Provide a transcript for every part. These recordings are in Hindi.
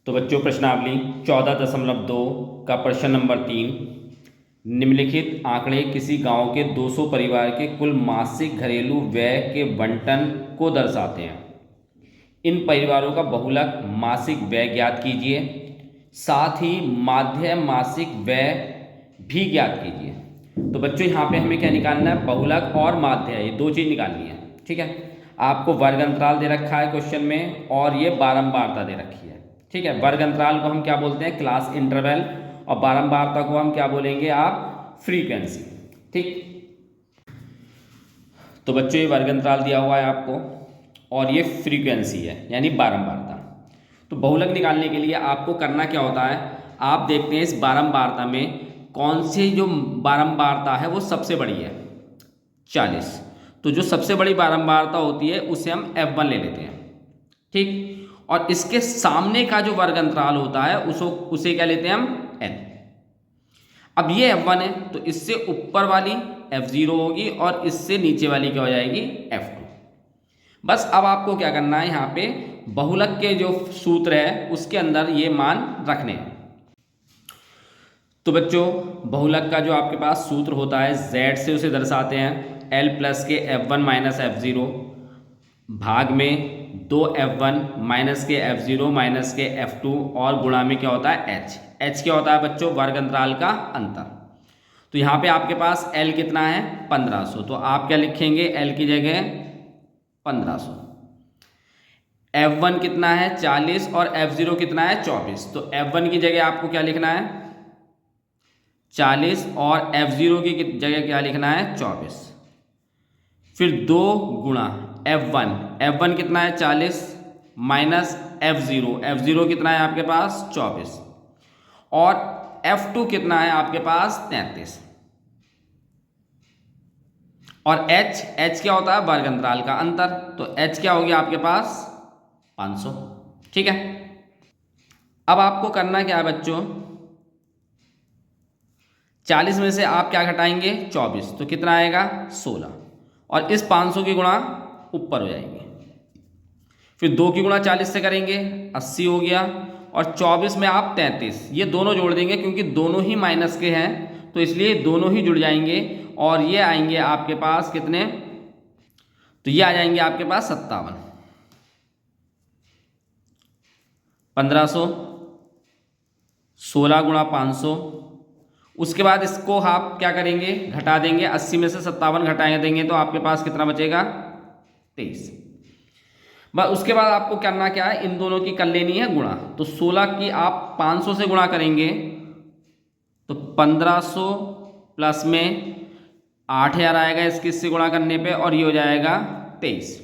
तो बच्चों प्रश्नावली 14.2 का प्रश्न नंबर 3, निम्नलिखित आंकड़े किसी गांव के 200 परिवार के कुल मासिक घरेलू व्यय के बंटन को दर्शाते हैं। इन परिवारों का बहुलक मासिक व्यय ज्ञात कीजिए, साथ ही माध्य मासिक व्यय भी ज्ञात कीजिए। तो बच्चों यहाँ पे हमें क्या निकालना है, बहुलक और माध्य, ये दो चीज़ निकालनी है। ठीक है, आपको वर्ग अंतराल दे रखा है क्वेश्चन में और ये बारंबारता दे रखी है। ठीक है, वर्ग अंतराल को हम क्या बोलते हैं, क्लास इंटरवल, और बारंबारता को हम क्या बोलेंगे, आप फ्रीक्वेंसी। ठीक, तो बच्चों ये वर्ग अंतराल दिया हुआ है आपको और ये फ्रीक्वेंसी है यानी बारंबारता। तो बहुलक निकालने के लिए आपको करना क्या होता है, आप देखते हैं इस बारंबारता में कौन सी जो बारंबारता है वो सबसे बड़ी है, 40। तो जो सबसे बड़ी बारंबारता होती है उसे हम F1 ले लेते हैं। ठीक, और इसके सामने का जो वर्ग अंतराल होता है उसे क्या लेते हैं हम, N। अब ये F1 है तो इससे ऊपर वाली F0 होगी और इससे नीचे वाली क्या हो जाएगी, F2। बस अब आपको क्या करना है, यहाँ पे बहुलक के जो सूत्र है उसके अंदर ये मान रखने हैं। तो बच्चों बहुलक का जो आपके पास सूत्र होता है Z से उसे दर्शाते हैं L प्लस के F1 माइनस F0 भाग में 2F1 माइनस के F0 माइनस के F2 और गुणा में क्या होता है H। H क्या होता है बच्चों, वर्ग अंतराल का अंतर। तो यहाँ पे आपके पास L कितना है, 1500। तो आप क्या लिखेंगे, L की जगह 1500। F1 कितना है 40 और F0 कितना है 24। तो F1 की जगह आपको क्या लिखना है 40 और F0 की जगह क्या लिखना है 24। फिर 2 गुणा F1 कितना है 40 माइनस F0 कितना है आपके पास 24 और F2 कितना है आपके पास 33। और H क्या होता है, वर्ग अंतराल का अंतर। तो H क्या हो गया आपके पास 500। ठीक है, अब आपको करना क्या है बच्चों, 40 में से आप क्या घटाएंगे 24, तो कितना आएगा 16 और इस 500 की गुणा ऊपर हो जाएंगे। फिर 2 की गुणा 40 से करेंगे 80 हो गया और 24 में आप 33, ये दोनों जोड़ देंगे क्योंकि दोनों ही माइनस के हैं तो इसलिए दोनों ही जुड़ जाएंगे और ये आएंगे आपके पास कितने, तो ये आ जाएंगे आपके पास 57। 1500 16 गुणा 500, उसके बाद इसको आप क्या करेंगे, घटा देंगे। 80 में से 57 घटा देंगे तो आपके पास कितना बचेगा 23। बस उसके बाद आपको करना क्या है, इन दोनों की कर लेनी है गुणा। तो 16 की आप 500 से गुणा करेंगे तो 1500 प्लस में 8000 आएगा इससे गुणा करने पे और ये हो जाएगा 23।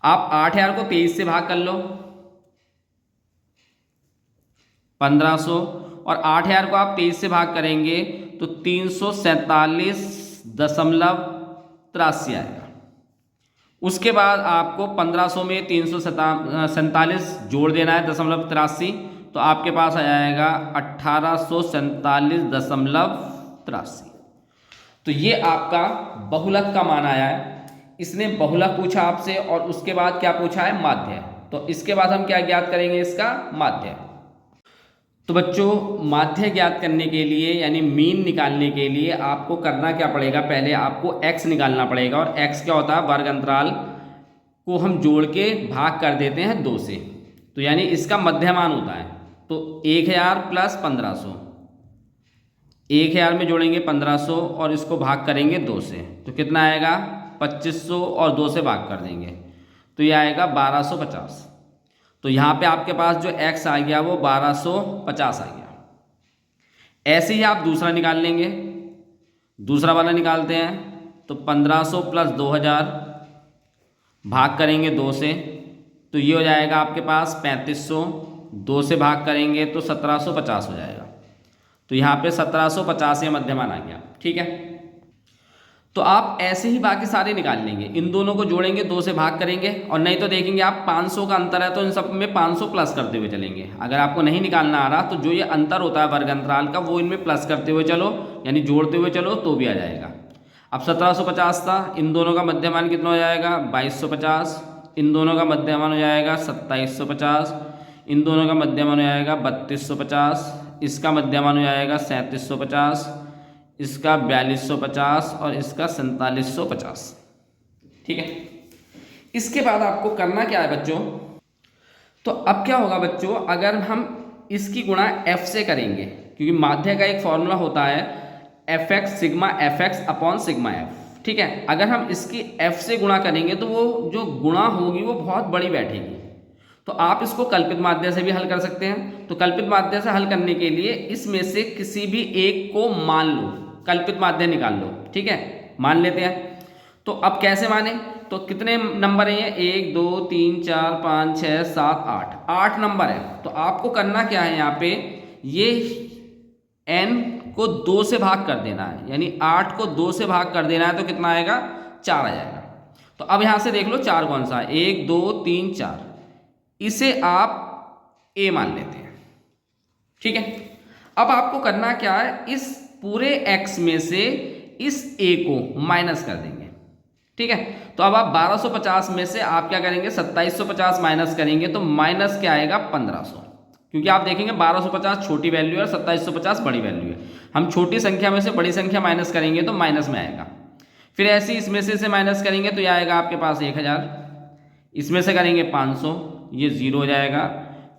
आप 8000 को 23 से भाग कर लो, 1500 और 8000 को आप 23 से भाग करेंगे तो 347.83 आएगा। उसके बाद आपको 1500 में 347 जोड़ देना है 83, तो आपके पास आ जाएगा 1847.83। तो ये आपका बहुलक का मान आया है। इसने बहुलक पूछा आपसे और उसके बाद क्या पूछा है, माध्य। तो इसके बाद हम क्या ज्ञात करेंगे, इसका माध्य। तो बच्चों माध्य ज्ञात करने के लिए यानी मीन निकालने के लिए आपको करना क्या पड़ेगा, पहले आपको x निकालना पड़ेगा और x क्या होता है, वर्ग अंतराल को हम जोड़ के भाग कर देते हैं 2 से, तो यानी इसका मध्यमान होता है। तो 1000 प्लस 1500, 1000 में जोड़ेंगे 1500 और इसको भाग करेंगे 2 से, तो कितना आएगा 2500 और 2 से भाग कर देंगे तो ये आएगा 1250। तो यहाँ पे आपके पास जो x आ गया वो 1250 आ गया। ऐसे ही आप दूसरा निकाल लेंगे, दूसरा वाला निकालते हैं तो 1500 प्लस 2000 भाग करेंगे 2 से तो ये हो जाएगा आपके पास 3500, 2 से भाग करेंगे तो 1750 हो जाएगा। तो यहाँ पे 1750 ये मध्यमान आ गया। ठीक है, तो आप ऐसे ही बाकी सारे निकाल लेंगे, इन दोनों को जोड़ेंगे 2 से भाग करेंगे और नहीं तो देखेंगे आप 500 का अंतर है तो इन सब में 500 प्लस करते हुए चलेंगे। अगर आपको नहीं निकालना आ रहा तो जो ये अंतर होता है वर्ग अंतराल का वो इनमें प्लस करते हुए चलो यानी जोड़ते हुए चलो तो भी आ जाएगा। अब 1750 था, इन दोनों का मध्यमान कितना हो जाएगा 2250, इन दोनों का मध्यमान हो जाएगा 2750, इन दोनों का मध्यमान हो जाएगा 3250, इसका मध्यमान हो जाएगा 3750, इसका 4250 और इसका 4750। ठीक है, इसके बाद आपको करना क्या है बच्चों, तो अब क्या होगा बच्चों, अगर हम इसकी गुणा f से करेंगे, क्योंकि माध्य का एक फॉर्मूला होता है F x sigma F x upon sigma F. ठीक है, अगर हम इसकी f से गुणा करेंगे तो वो जो गुणा होगी वो बहुत बड़ी बैठेगी। तो आप इसको कल्पित माध्य से भी हल कर सकते हैं। तो कल्पित माध्य से हल करने के लिए इसमें से किसी भी एक को मान लो, कल्पित माध्य निकाल लो। ठीक है, मान लेते हैं। तो अब कैसे माने, तो कितने नंबर हैं ये, 1 2 3 4 5 6 7 8, 8 नंबर है। तो आपको करना क्या है, यहाँ पे ये n को 2 से भाग कर देना है, यानी 8 को 2 से भाग कर देना है, तो कितना आएगा, 4 आ जाएगा। तो अब यहाँ से देख लो 4 कौन सा है, 1 2 3 4, इसे आप a मान लेते हैं। ठीक है, अब आपको करना क्या है, इस पूरे x में से इस a को माइनस कर देंगे। ठीक है, तो अब आप 1250 में से आप क्या करेंगे, 2750 माइनस करेंगे, तो माइनस क्या आएगा, 1500। क्योंकि आप देखेंगे 1250 छोटी वैल्यू है और 2750 बड़ी वैल्यू है। हम छोटी संख्या में से बड़ी संख्या माइनस करेंगे तो माइनस में आएगा। फिर ऐसे ही इसमें से माइनस करेंगे तो यह आएगा आपके पास 1000, इसमें से करेंगे 500, ये 0 हो जाएगा,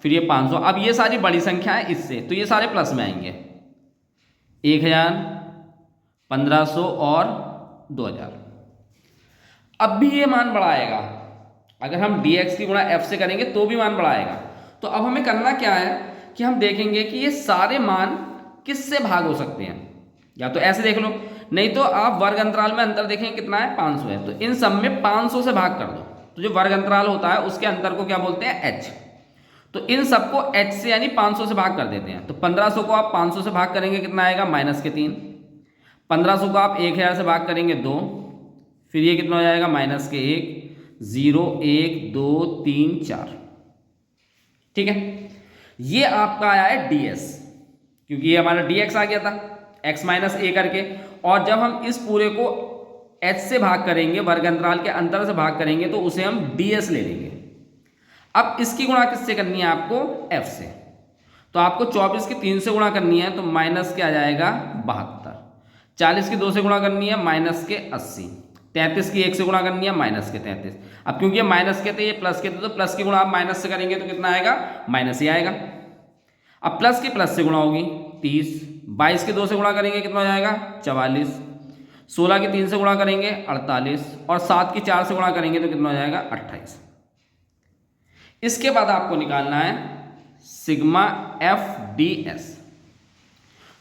फिर ये 500। अब ये सारी बड़ी संख्या है इससे, तो ये सारे प्लस में आएंगे, 1000, 1500 और 2000। अब भी ये मान बढ़ाएगा, अगर हम dx की गुणा f से करेंगे तो भी मान बढ़ाएगा। तो अब हमें करना क्या है कि हम देखेंगे कि ये सारे मान किससे भाग हो सकते हैं। या तो ऐसे देख लो, नहीं तो आप वर्ग अंतराल में अंतर देखेंगे कितना है, 500 है, तो इन सब में 500 से भाग कर दो। तो जो वर्ग अंतराल होता है उसके अंतर को क्या बोलते हैं, h। तो इन सबको h से यानी 500 से भाग कर देते हैं। तो 1500 को आप 500 से भाग करेंगे, कितना आएगा, -3। 1500 को आप 1000 से भाग करेंगे 2, फिर ये कितना हो जाएगा, -1, 0 1 2 3 4। ठीक है, ये आपका आया है ds, क्योंकि ये हमारा dx आ गया था x माइनस a करके। और जब हम इस पूरे को h से भाग करेंगे, वर्ग अंतराल के अंतर से भाग करेंगे, तो उसे हम ds ले लेंगे। अब इसकी गुणा किससे करनी है आपको, f से। तो आपको 24 की 3 से गुणा करनी है, तो माइनस के आ जाएगा 72। 40 की 2 से गुणा करनी है, माइनस के 80। 33 की 1 से गुणा करनी है, माइनस के 33। अब क्योंकि ये माइनस के थे, ये प्लस के थे, तो प्लस की गुणा आप माइनस से करेंगे तो कितना आएगा, माइनस ही आएगा। अब प्लस की प्लस से गुणा होगी 30, 22 की 2 से गुणा करेंगे, कितना हो जाएगा, 44। 16 की 3 से गुणा करेंगे, 48, और 7 की 4 से गुणा करेंगे तो कितना हो जाएगा, 28। इसके बाद आपको निकालना है सिग्मा एफ डी एस।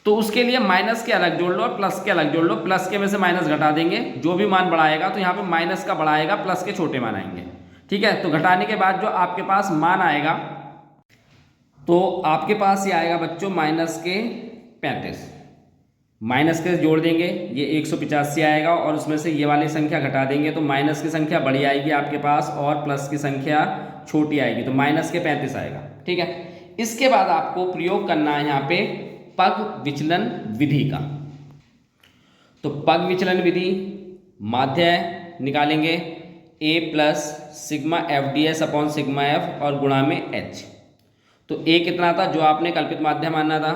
तो उसके लिए माइनस के अलग जोड़ लो और प्लस के अलग जोड़ लो। प्लस के में से माइनस घटा देंगे, जो भी मान बढ़ाएगा तो यहाँ पे माइनस का बढ़ाएगा, प्लस के छोटे मान आएंगे। ठीक है, तो घटाने के बाद जो आपके पास मान आएगा, तो आपके पास ये आएगा बच्चों माइनस के 35। माइनस के जोड़ देंगे, ये 185 आएगा, और उसमें से ये वाली संख्या घटा देंगे तो माइनस की संख्या बड़ी आएगी आपके पास और प्लस की संख्या छोटी आएगी, तो माइनस के 35 आएगा। ठीक है, इसके बाद आपको प्रयोग करना है यहाँ पे पग विचलन विधि का। तो पग विचलन विधि, माध्य निकालेंगे a plus sigma F D S upon sigma F और गुणा में h। तो a कितना था जो आपने कल्पित माध्य मानना था,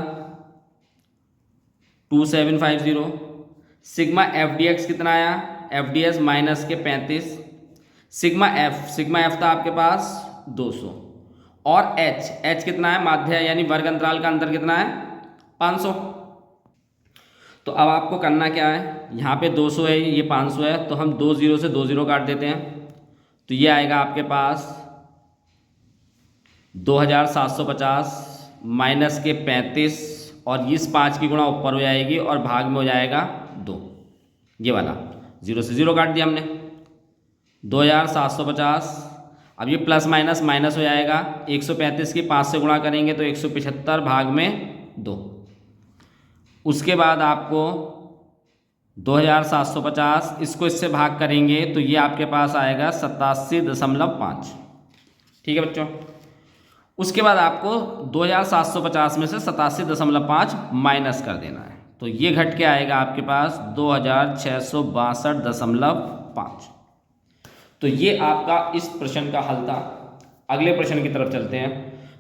2750। सिग्मा एफ डी एक्स कितना आया, एफ डी एस माइनस के 35। सिग्मा एफ था आपके पास 200, और h कितना है, माध्य यानी वर्ग अंतराल का अंतर कितना है, 500। तो अब आपको करना क्या है, यहाँ पे 200 है, ये 500 है, तो हम 2 0 से 2 0 काट देते हैं। तो ये आएगा आपके पास 2750 माइनस के 35, और इस 5 की गुणा ऊपर हो जाएगी और भाग में हो जाएगा 2, ये वाला 0 से 0 काट दिया हमने, 2750। अब ये प्लस माइनस माइनस हो जाएगा, 135 की 5 से गुणा करेंगे तो 175 भाग में 2। उसके बाद आपको 2750, इसको इससे भाग करेंगे तो ये आपके पास आएगा 87.5। ठीक है बच्चों, उसके बाद आपको 2750 में से 87.5 माइनस कर देना है, तो ये घट के आएगा आपके पास 2662.5। तो ये आपका इस प्रश्न का हल था। अगले प्रश्न की तरफ चलते हैं।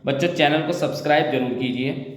बच्चों चैनल को सब्सक्राइब जरूर कीजिए।